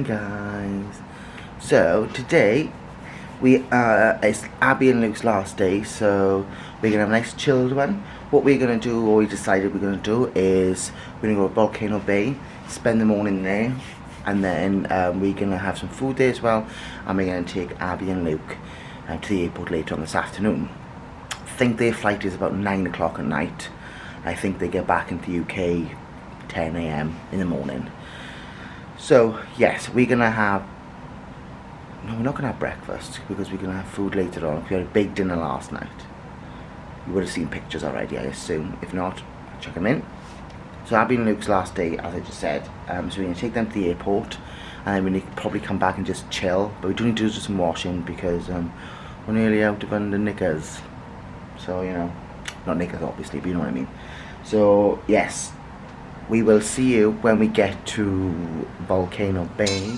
guys. So today it's Abby and Luke's last day, so we're gonna have a nice chilled one. What we're gonna do, or we decided we're gonna do, is we're gonna go to Volcano Bay, spend the morning there, and then we're gonna have some food there as well, and we're gonna take Abby and Luke to the airport later on this afternoon. I think their flight is about 9 o'clock at night. I think they get back into the UK 10 AM in the morning. So yes, we're gonna have, no, we're not gonna have breakfast because we're gonna have food later on. We had a big dinner last night. You would have seen pictures already, I assume. If not, check them in. So Abby and Luke's last day, as I just said. So we're gonna take them to the airport, and then we need to probably come back and just chill. But we do need to do some washing because we're nearly out of under knickers. So you know, not knickers obviously, but you know what I mean. So yes, we will see you when we get to Volcano Bay.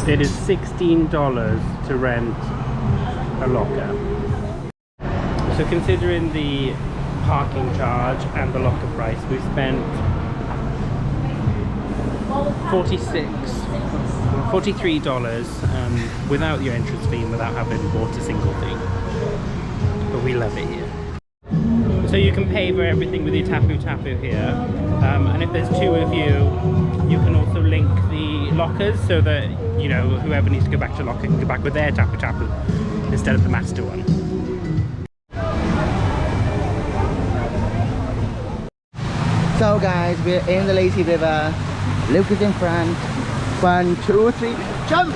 It is $16 to rent a locker. So considering the parking charge and the locker price, we spent $43 without your entrance fee and without having bought a single thing. But we love it here. So you can pay for everything with your tapu here, and if there's two of you, you can also link the lockers so that, you know, whoever needs to go back to locker can go back with their tapu instead of the master one. So guys, we're in the lazy river. Luke is in front. 1, 2, 3, jump!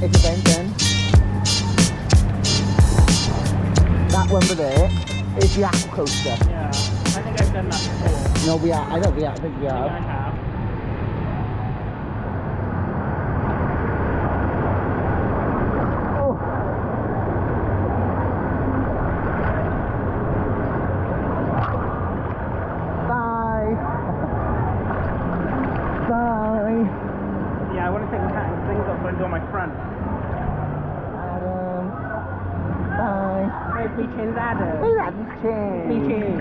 It's a vent then. That one over there is the aqua coaster. Yeah, I think I've done that before. No, we are. I don't. We are. I think we are. I have. Bye. Bye. Yeah, I want to take the things off and do on my front. Adam. Bye. Where's me chin's Adam? Hey, Adam's chin. Me chin.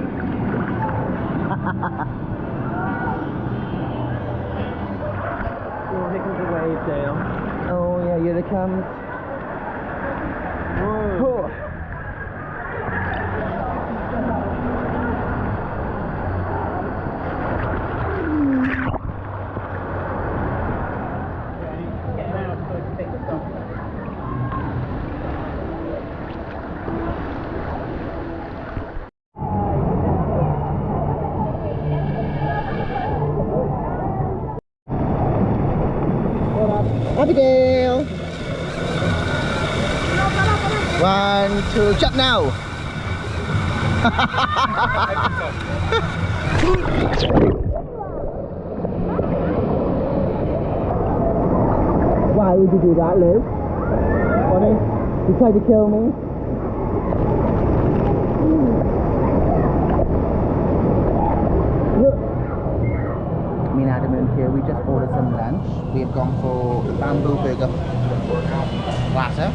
Oh, here comes the wave, Dale. Oh yeah, here it comes. Whoa. Oh. Get down so I can take this off. What up? Abigail! 1, 2, jump now! Why would you do that, Liz? Funny? You tried to kill me? Me and Adam in here, we just ordered some lunch. We have gone for bamboo burger platter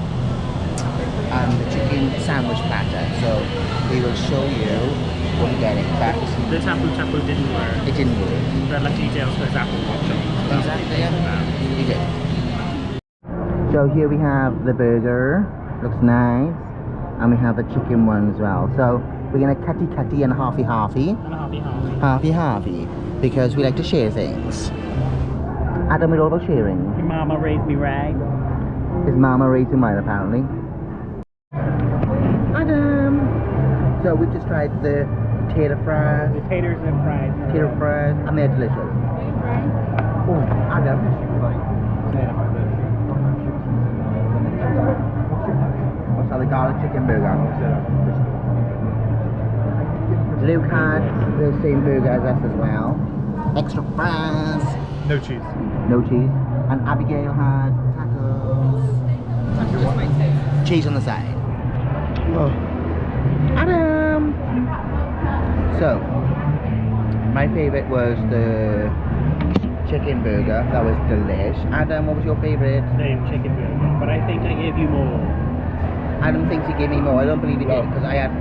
and the chicken sandwich platter. So we will show you what we're getting. But The tapu tapu didn't work. it didn't work. But luckily Dale's got his Apple Watch on. Exactly, yeah. He did. So here we have the burger. Looks nice. And we have the chicken one as well. So we're gonna cutty and halfy. And a halfy halfy. Halfy. Because we like to share things. Adam, we're all about sharing. Your mama raised me right. His mama raised him right, apparently. Adam! So we've just tried the potato fries. The taters and fries. Potato fries, and they're delicious. Oh, Adam. What's that, the garlic chicken burger? Luke had the same burger as us as well. Extra fries. No cheese. No cheese. And Abigail had tacos. Cheese on the side. Oh. Adam! So, my favourite was the chicken burger. That was delish. Adam, what was your favourite? Same chicken burger. But I think I gave you more. Adam thinks he gave me more. I don't believe he did because I had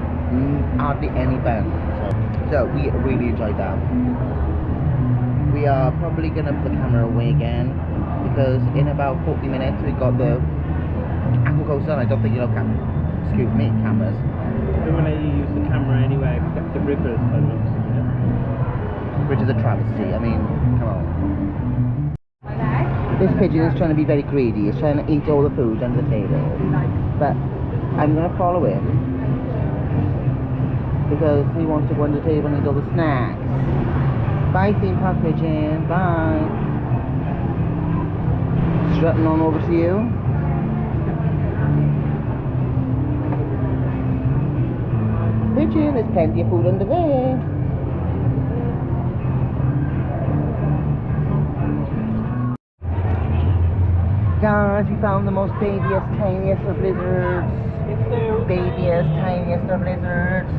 hardly any bun. So we really enjoyed that. We are probably going to put the camera away again because in about 40 minutes we got the Apple Coaster. I don't think you'll have cameras. We will let you use the camera anyway. The river's closed. Which is a travesty. I mean, come on. This pigeon is trying to be very greedy. It's trying to eat all the food under the table. But I'm going to follow him because he wants to go under the table and eat all the snacks. Bye, theme park pigeon. Bye. Strutting on over to you. Pigeon, there's plenty of food under there. Guys, we found the most babyest, tiniest of lizards. Babyest, tiniest of lizards.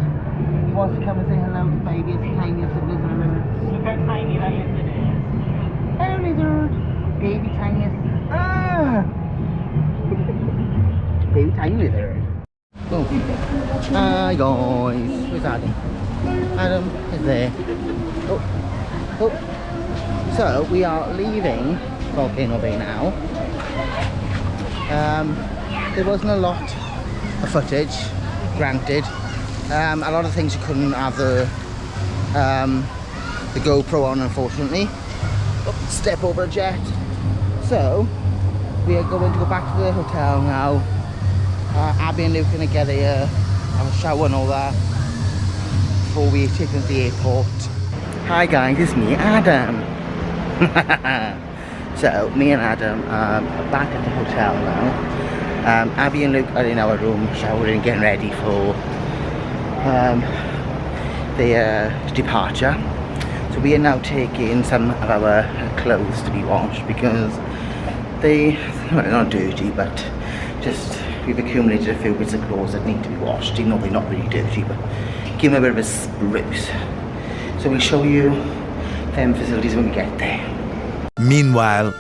He wants to come and say hello to babyest, tiniest of lizards. Look how tiny that lizard is. Hello, lizard. Baby, tiniest. Ah! Baby, tiny lizard. Oh. Hi, guys. Where's Adam? Adam is there. Oh. Oh. So, we are leaving Volcano Bay now. There wasn't a lot of footage, granted. A lot of things you couldn't have the GoPro on, unfortunately. Oh, step over a jet. So we are going to go back to the hotel now. Abby and Luke are going to get here, have a shower and all that before we take them to the airport. Hi guys, it's me, Adam. So, me and Adam are back at the hotel now. Abby and Luke are in our room showering, getting ready for their departure. So we are now taking some of our clothes to be washed because they're not dirty, but just we've accumulated a few bits of clothes that need to be washed, even though they're not really dirty, but give them a bit of a spruce. So we'll show you them facilities when we get there. Meanwhile,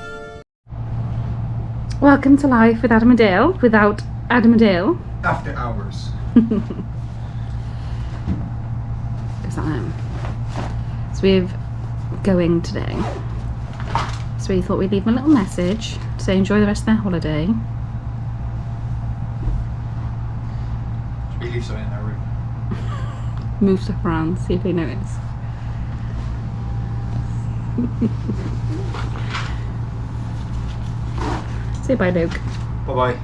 welcome to life with Adam and Dale without Adam and Dale. after hours. Is that him? So we're going today. So we thought we'd leave them a little message to say enjoy the rest of their holiday. We leave something in our room. Move stuff around, see if they notice. Say bye, Luke. Bye bye.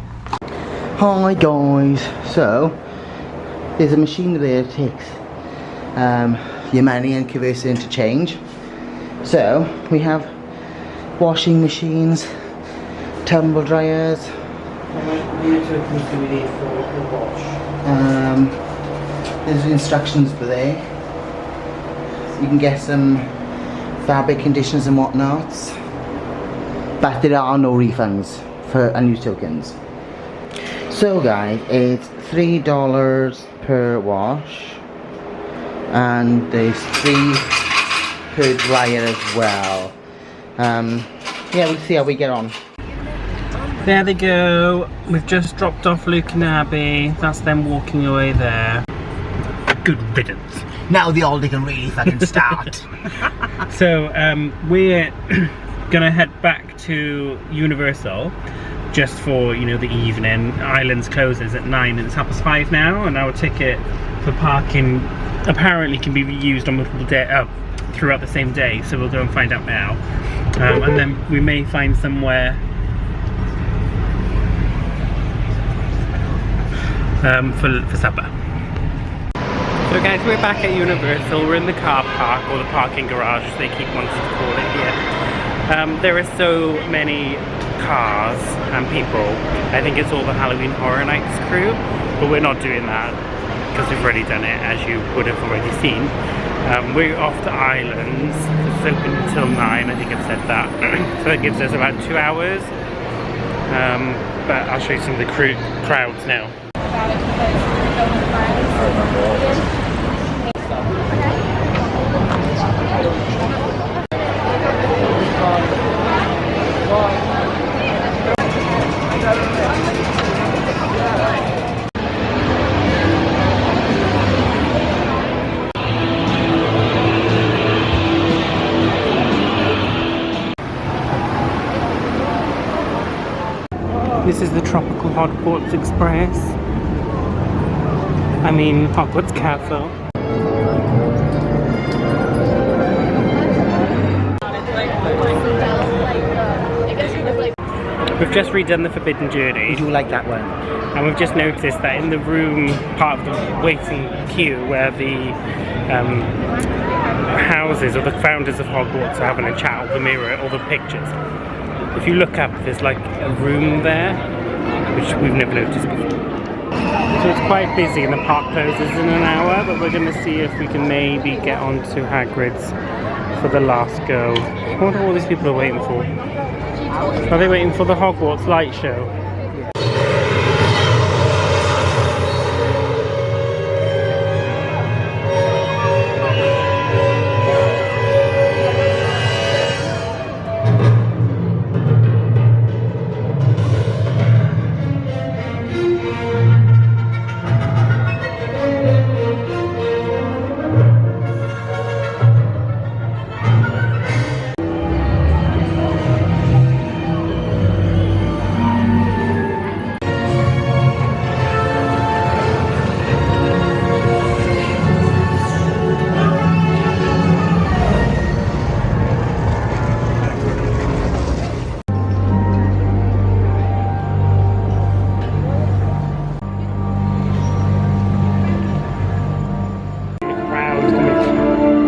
Hi guys, so there's a machine there that takes your money and converts it into change. So we have washing machines, tumble dryers. How many tokens do we need for the wash? There's instructions for there. You can get some fabric conditioners and whatnots, but there are no refunds for unused tokens. So guys, it's $3 per wash, and there's 3 per dryer as well. Yeah, we'll see how we get on. There they go. We've just dropped off Luke and Abby. That's them walking away there. Good riddance. Now the holiday can really fucking start. So we're gonna head back to Universal just for, you know, the evening. Islands closes at 9 and it's 5:30 now, and our ticket for parking apparently can be reused on multiple days throughout the same day, so we'll go and find out now. And then we may find somewhere for supper. So guys, we're back at Universal. We're in the car park, or the parking garage as they keep wanting to call it here. There are so many cars and people. I think it's all the Halloween Horror Nights crew, but we're not doing that because we've already done it, as you would have already seen. We're off to Islands. It's open until 9, I think I've said that. So that gives us about 2 hours. But I'll show you some of the crowds now. This is the Tropical Hogwarts Express. I mean, Hogwarts Castle. We've just redone the Forbidden Journey. I do like that one. And we've just noticed that in the room, part of the waiting queue, where the houses or the founders of Hogwarts are having a chat with the mirror, all the pictures. If you look up, there's like a room there, which we've never noticed before. So it's quite busy and the park closes in an hour, but we're going to see if we can maybe get onto Hagrid's for the last go. I wonder what all these people are waiting for. Are they waiting for the Hogwarts light show?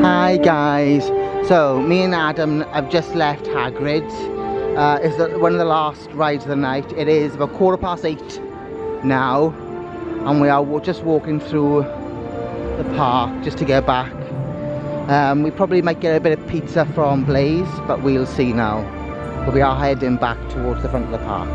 Hi guys, so me and Adam have just left Hagrid's. It's one of the last rides of the night. It is about 8:15 now, and we are just walking through the park just to get back. We probably might get a bit of pizza from Blaze, but we'll see now. But we are heading back towards the front of the park.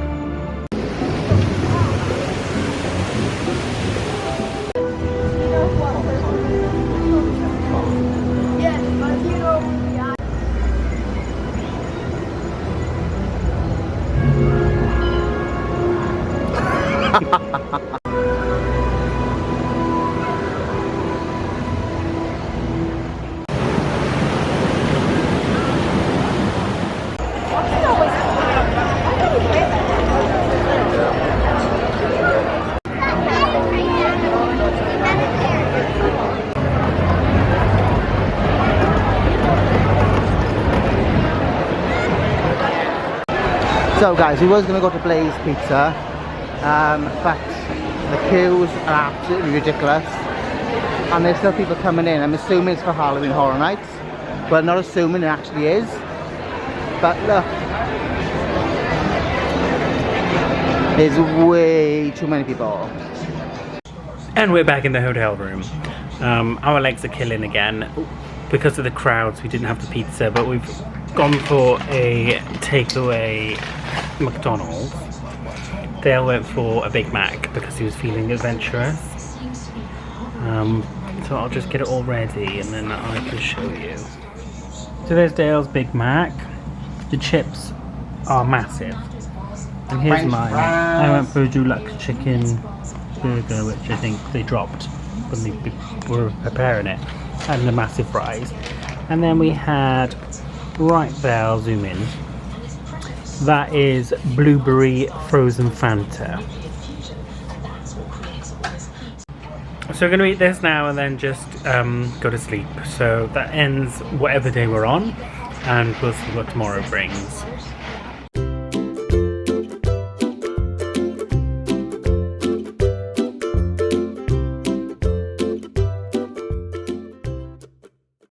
So guys, we was going to go to Blaze Pizza, but the queues are absolutely ridiculous, and there's still people coming in. I'm assuming it's for Halloween Horror Nights. Well, not assuming, it actually is. But look, There's way too many people. And we're back in the hotel room. Our legs are killing again. Because of the crowds, we didn't have the pizza, but we've gone for a takeaway McDonald's. Dale went for a Big Mac because he was feeling adventurous. So I'll just get it all ready and then I can show you. So there's Dale's Big Mac. The chips are massive. And here's mine. I went for a deluxe chicken burger, which I think they dropped when they were preparing it. And the massive fries. And then we had, right there, I'll zoom in. That is blueberry frozen Fanta. So we're going to eat this now and then just go to sleep. So that ends whatever day we're on, and we'll see what tomorrow brings.